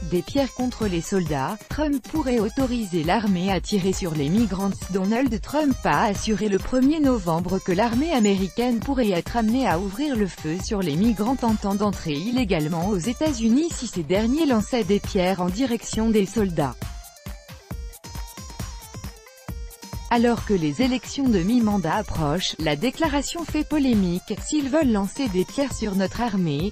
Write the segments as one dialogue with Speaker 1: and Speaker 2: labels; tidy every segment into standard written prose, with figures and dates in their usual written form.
Speaker 1: des pierres contre les soldats, Trump pourrait autoriser l'armée à tirer sur les migrants. Donald Trump a assuré le 1er novembre que l'armée américaine pourrait être amenée à ouvrir le feu sur les migrants tentant d'entrer illégalement aux États-Unis si ces derniers lançaient des pierres en direction des soldats. Alors que les élections de mi-mandat approchent, la déclaration fait polémique. S'ils veulent lancer des pierres sur notre armée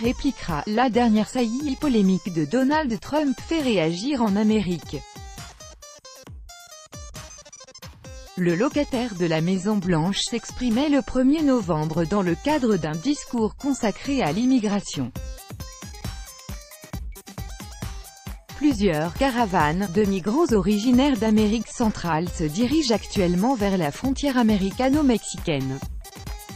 Speaker 1: répliquera. La dernière saillie polémique de Donald Trump fait réagir en Amérique. Le locataire de la Maison-Blanche s'exprimait le 1er novembre dans le cadre d'un discours consacré à l'immigration. Plusieurs caravanes de migrants originaires d'Amérique centrale se dirigent actuellement vers la frontière américano-mexicaine.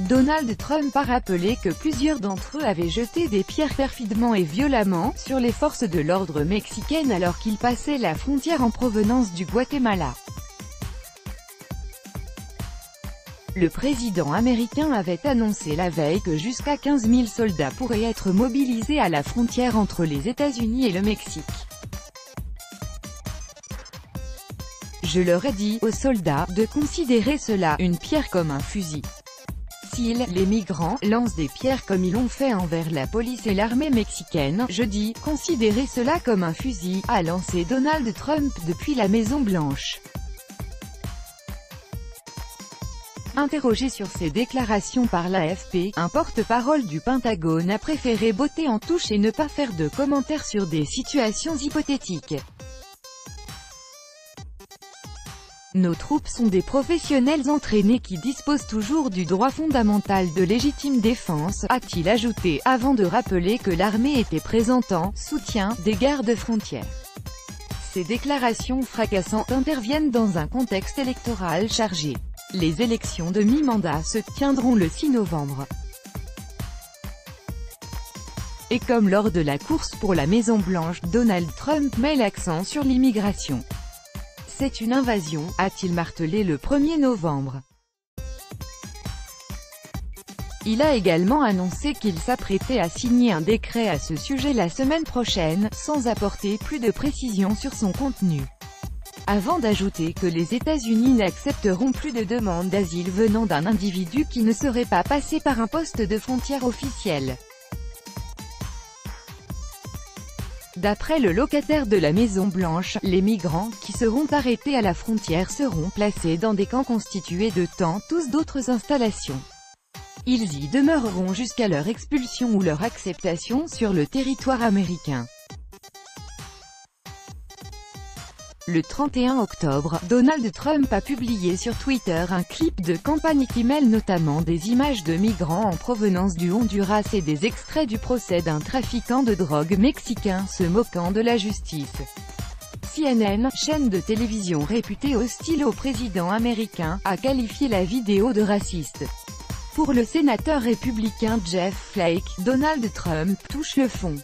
Speaker 1: Donald Trump a rappelé que plusieurs d'entre eux avaient jeté des pierres perfidement et violemment sur les forces de l'ordre mexicaines alors qu'ils passaient la frontière en provenance du Guatemala. Le président américain avait annoncé la veille que jusqu'à 15 000 soldats pourraient être mobilisés à la frontière entre les États-Unis et le Mexique. Je leur ai dit, aux soldats, de considérer cela, une pierre comme un fusil. S'ils, les migrants, lancent des pierres comme ils l'ont fait envers la police et l'armée mexicaine, je dis, considérez cela comme un fusil, a lancé Donald Trump depuis la Maison-Blanche. Interrogé sur ces déclarations par l'AFP, un porte-parole du Pentagone a préféré botter en touche et ne pas faire de commentaires sur des situations hypothétiques. Nos troupes sont des professionnels entraînés qui disposent toujours du droit fondamental de légitime défense, a-t-il ajouté, avant de rappeler que l'armée était présente en soutien des gardes-frontières. Ces déclarations fracassantes interviennent dans un contexte électoral chargé. Les élections de mi-mandat se tiendront le 6 novembre. Et comme lors de la course pour la Maison-Blanche, Donald Trump met l'accent sur l'immigration. C'est une invasion, a-t-il martelé le 1er novembre. Il a également annoncé qu'il s'apprêtait à signer un décret à ce sujet la semaine prochaine, sans apporter plus de précisions sur son contenu. Avant d'ajouter que les États-Unis n'accepteront plus de demandes d'asile venant d'un individu qui ne serait pas passé par un poste de frontière officiel. D'après le locataire de la Maison-Blanche, les migrants, qui seront arrêtés à la frontière seront placés dans des camps constitués de tous d'autres installations. Ils y demeureront jusqu'à leur expulsion ou leur acceptation sur le territoire américain. Le 31 octobre, Donald Trump a publié sur Twitter un clip de campagne qui mêle notamment des images de migrants en provenance du Honduras et des extraits du procès d'un trafiquant de drogue mexicain se moquant de la justice. CNN, chaîne de télévision réputée hostile au président américain, a qualifié la vidéo de raciste. Pour le sénateur républicain Jeff Flake, Donald Trump touche le fond.